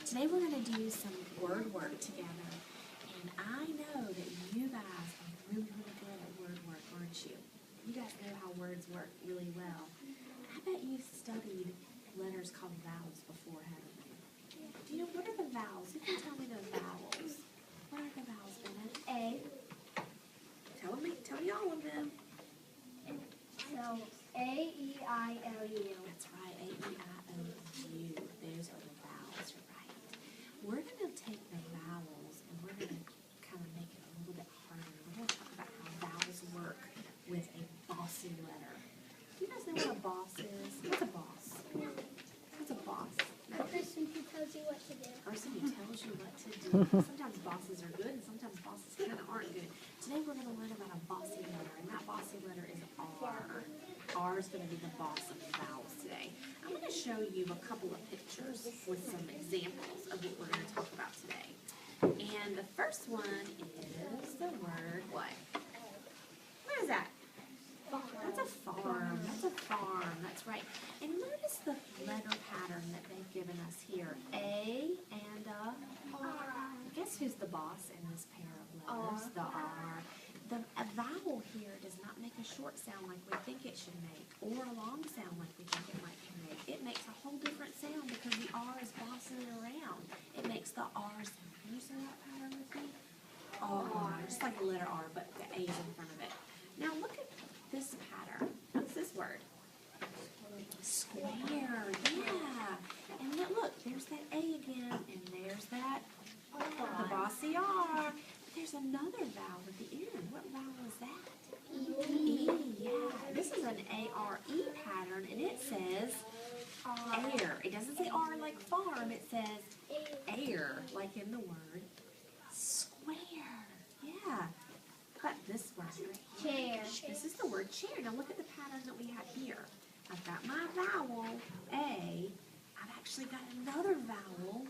Today we're going to do some word work together, and I know that you guys are really, really good at word work, aren't you? You guys know how words work really well. I bet you've studied letters called vowels before, haven't you? Do you know, what are the vowels? Who can tell me the vowels? What are the vowels, Bennett? A. Tell me all of them. So, A-E-I-O-U. That's right, A-E-I-O-U. Those are the vowels, you're right. We're going to take the vowels and we're going to kind of make it a little bit harder. We're going to talk about how vowels work with a bossy letter. Do you guys know what a boss is? What's a boss? What's a boss? A person who tells you what to do. A person who tells you what to do. Sometimes bosses are good and sometimes bosses kind of aren't good. Today we're going to learn about a bossy letter, and that bossy letter is R. R is going to be the boss of the vowels today. I'm going to show you a couple of pictures with some examples of what we're going to talk about today. And the first one is the word what? What is that? That's a farm. That's a farm. That's right. And notice the letter pattern that they've given us here. A and a R. Guess who's the boss in this pair of letters? The R. A vowel here does not make a short sound like we think it should make, or a long sound like we think it might make. It makes a whole different sound because the R is bossing it around. It makes the R sound. Can you say that pattern with me? R. Just like the letter R, but the A is in front of it. Now look at this pattern. What's this word? Square. Yeah. And then look, there's that A again, and there's that the bossy R. There's another vowel at the end. What vowel is that? E. Yeah. This is an A-R-E pattern, and it says air. It doesn't say R like farm. It says air, like in the word square. Yeah. Cut this word right here. Chair. This is the word chair. Now look at the pattern that we have here. I've got my vowel, A. I've actually got another vowel,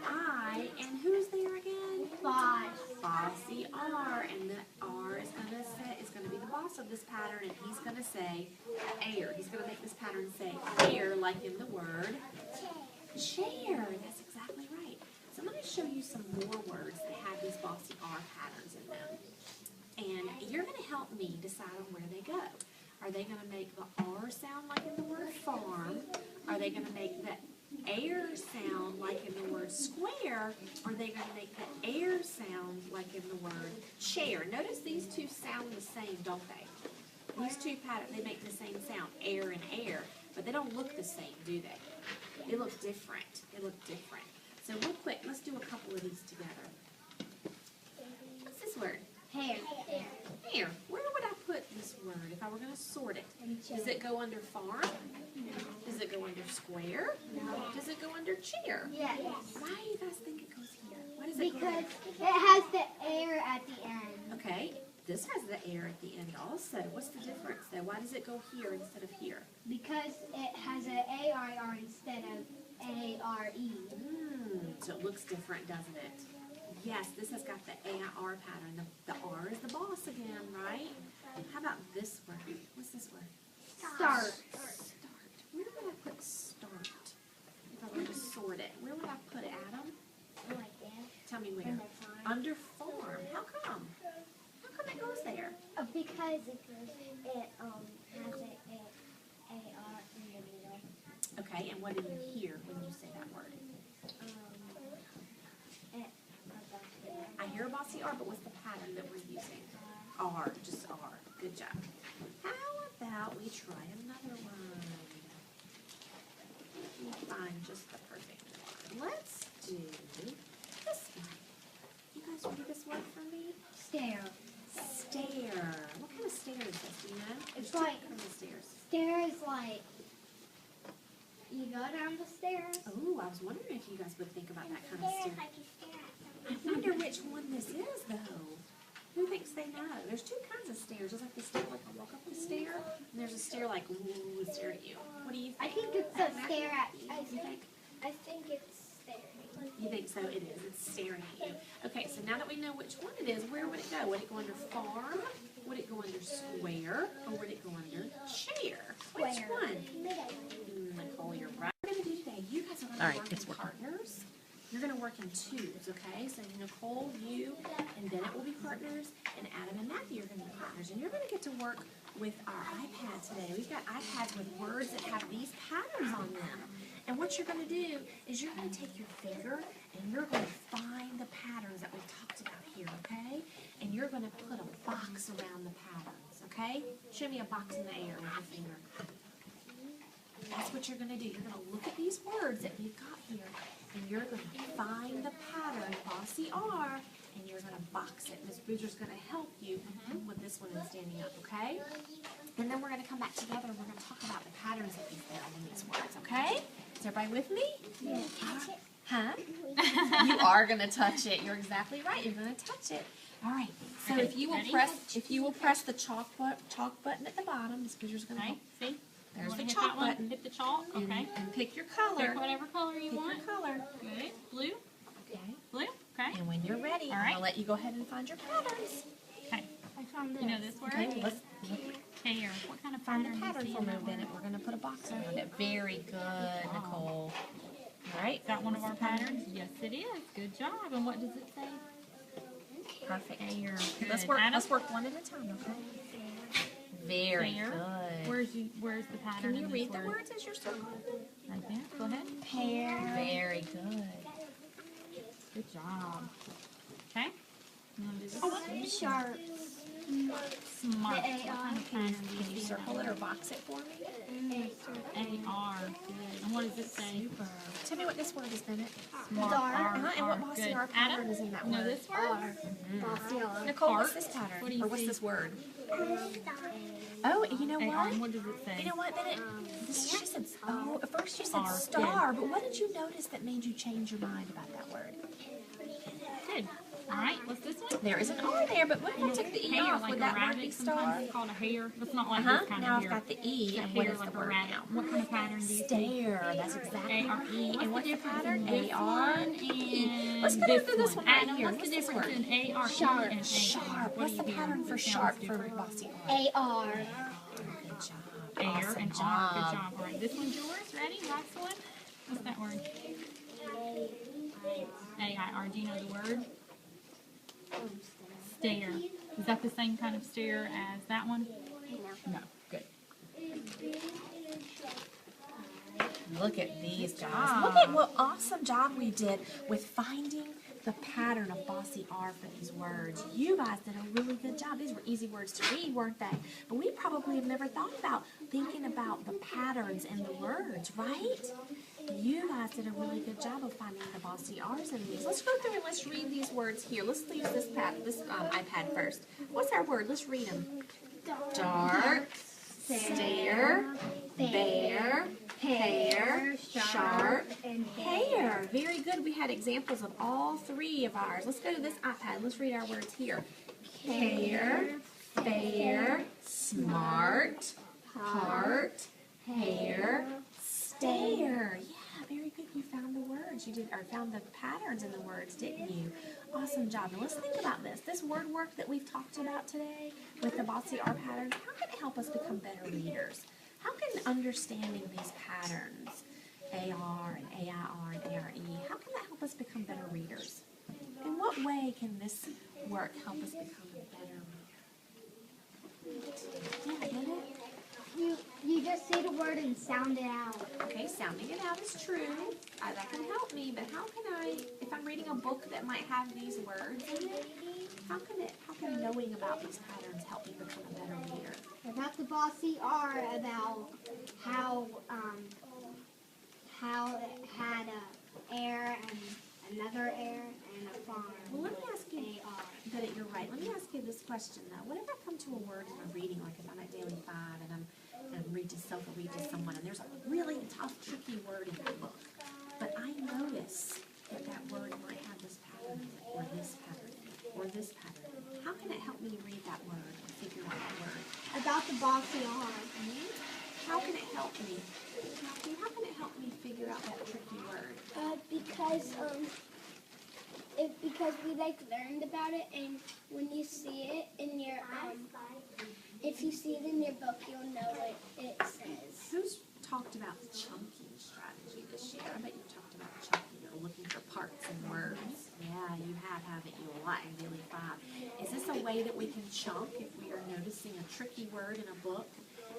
I. And who's there again? Boss. Bossy R. And the R is going to be the boss of this pattern, and he's going to say air. He's going to make this pattern say air, like in the word chair. That's exactly right. So I'm going to show you some more words that have these bossy R patterns in them. And you're going to help me decide on where they go. Are they going to make the R sound like in the word farm? Are they going to make the air sound like in the word square? Or are they going to make the air sound like in the word chair? Notice these two sound the same, don't they? These two patterns, they make the same sound, air and air, but they don't look the same, do they? They look different. They look different. So real quick, let's do a couple of these together. What's this word? Hair. Hair. Where would I put this word if I were going to sort it? Does it go under farm? Does it go under square? No. Does it go under chair? Yes. Why do you guys think it goes here? Why does it go Because there? it has the air at the end. Okay, this has the air at the end also. What's the difference though? Why does it go here instead of here? Because it has an A-I-R instead of A-R-E. So it looks different, doesn't it? Yes, this has got the A-I-R pattern. The R is the boss again, right? How about this word? What's this word? Start. Start. Where would I put start? If I were to sort it, where would I put it, Adam? Like that. Tell me where. Under farm. Under farm. How come? How come it goes there? Because it has an A-R in the middle. Okay, and what do you hear when you say that word? I hear a bossy R, but what's the pattern that we're using? R, just R. Good job. How about we try another one? Let me find just the perfect one. Let's do this one. You guys read this word for me? Stair. Stair. What kind of stair is this? Do you know? It's There's like- two kinds of stairs. Stair is like, you go down the stairs. Oh, I was wondering if you guys would think about that kind of stair. I wonder which one this is, though. Who thinks they know? There's two kinds of stairs. There's like the stair, like I walk up the stair, and there's a stair like, ooh, stare at you. What do you I think? think it's a stare at you. You think? I think it's staring. You think so? It is. It's staring at you. Okay, so now that we know which one it is, where would it go? Would it go under farm? Would it go under square? Or would it go under chair? Which Square. one? Nicole, you're right. What we're going to do today, you guys are going to work as partners. You're going to work in twos, okay? So Nicole, you, and Bennett will be partners, and Adam and Matthew are going to be partners. And you're going to get to work with our iPad today. We've got iPads with words that have these patterns on them. And what you're going to do is you're going to take your finger and you're going to find the patterns that we've talked about here, okay? And you're going to put a box around the patterns, okay? Show me a box in the air with your finger. That's what you're going to do. You're going to look at these words that we've got here, and you're going to find the pattern, bossy R, and you're going to box it. Ms. Boozer's going to help you with this one and standing up, okay? And then we're going to come back together and we're going to talk about the patterns that we found in these words, okay? Is everybody with me? Yeah. Touch it. Huh? You are going to touch it. You're exactly right. You're going to touch it. All right. So Okay, if you will press the chalk button at the bottom, Ms. Boozer's going to Okay, help. see? There's You wanna the hit chalk that one? button. Hit the chalk, okay. And pick your color. Pick whatever color you Pick want. your color. Good. Blue, Okay. blue, okay. And when you're ready, All I'm right. going to let you go ahead and find your patterns. Okay. I found this. You know this word? Okay, well, let's Hair. What kind of find the pattern pattern do you for see me, in that Bennett. one? We're going to put a box around it. Very good, job. Nicole. All right. Is that one of our patterns? Yes, it is. Good job. And what does it say? Perfect. Hair. Good. Let's work. Adam? Let's work one at a time, okay? Very Hair. good. Where's the pattern Can you in this read the word? words as you're circling them? Right there. Go ahead. Hair. Very good. Good job. Okay. You wanna do this Oh, one? sharp. Smart. The What AR. kind of pattern do Can you you see? circle it or box it for me? A-R. Good. And what does it say? Super. Tell me what this word is, Bennett. Smart. Dart. R, And what R. bossy Good. R pattern Adam? is in that You know word? this word? R. Bossy R. Nicole, what's Heart. this pattern? What do you Or what's see? this word? Oh, you know A-R. what? And what does it say? You know what, Bennett? She said, oh, at first you said R, star, but what did you notice that made you change your mind about that word? Good. All right. What's this one? There is an R there, but what if I took the E Hair, off? like Would a that word rabbit. be Sometimes star? it's called a hair. It's not like Uh-huh. this kind Now of I've hair. got the E, It's a and what hair is like the a word rabbit. now? What kind of pattern do you see? Stare. That's exactly A-R-E. right. And what's the pattern? This A-R. one and Let's go through this one right Adam, here. what's the What's this difference word? in A-R-E Sharp. and A-R? Sharp. What What's do the you hear? pattern for That sounds sharp for different. bossy R? A-R. Good job. Air Awesome and R. Good job. job. All right, this one's yours. Ready? Last one. What's that word? A-I-R. Do you know the word? Stare. Is that the same kind of stare as that one? No. Good. Look at these Good guys. job. Look at what awesome job we did with finding the pattern of bossy R for these words. You guys did a really good job. These were easy words to read, weren't they? But we probably have never thought about thinking about the patterns in the words, right? You guys did a really good job of finding the bossy R's in these. Let's go through and let's read these words here. Let's use this iPad first. What's our word? Let's read them. Dark, stare, bear, hair, sharp, and hair. Very good. We had examples of all three of ours. Let's go to this iPad. Let's read our words here. Care, fair, smart, heart, hair, stare. Yeah, very good. You found the words. You did, or found the patterns in the words, didn't you? Awesome job. Now let's think about this. This word work that we've talked about today with the bossy R patterns, how can it help us become better readers? How can understanding these patterns, AR and AIR and ARE, how can that help us become better readers? In what way can this work help us become a better reader? Yeah, get it? You just say the word and sound it out. Okay, sounding it out is true. That can help me, but how can I, if I'm reading a book that might have these words in it, how can knowing about these patterns help me become a better reader? About the bossy R, about how it had a air and another air and a farm. Well, let me ask you, AR. but you're right. Let me ask you this question though. What if I come to a word in a reading, like if I'm at Daily 5 and I'm going to read to self or read to someone, and there's a really tough, tricky word in the book, but I notice that that word might have this pattern in it, or this pattern in it, or this pattern in it. How can it help me read that word and figure out that word? About the bossy R. How can it help me? How can it help me figure out that tricky word? Because we learned about it, and when you see it in your if you see it in your book, you'll know what it says. Who's talked about the chunking strategy this year? I bet you talked about chunking or looking for parts You have, haven't you? A lot in Daily 5. Is this a way that we can chunk if we are noticing a tricky word in a book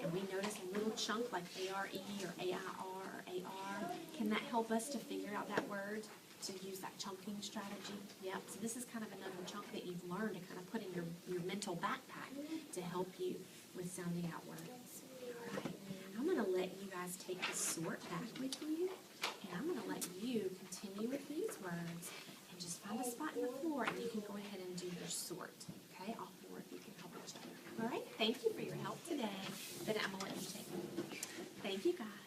and we notice a little chunk like A-R-E or A-I-R or A-R? Can that help us to figure out that word, to use that chunking strategy? Yep. So this is kind of another chunk that you've learned to kind of put in your mental backpack to help you with sounding out words. All right. I'm going to let you guys take the sort back with you, and I'm going to let you continue with these words and just find a spot in the floor, and you can go ahead and do your sort. Okay? All four of you can help each other. All right? Thank you for your help today. Then I'm going to let you take it. Thank you, guys.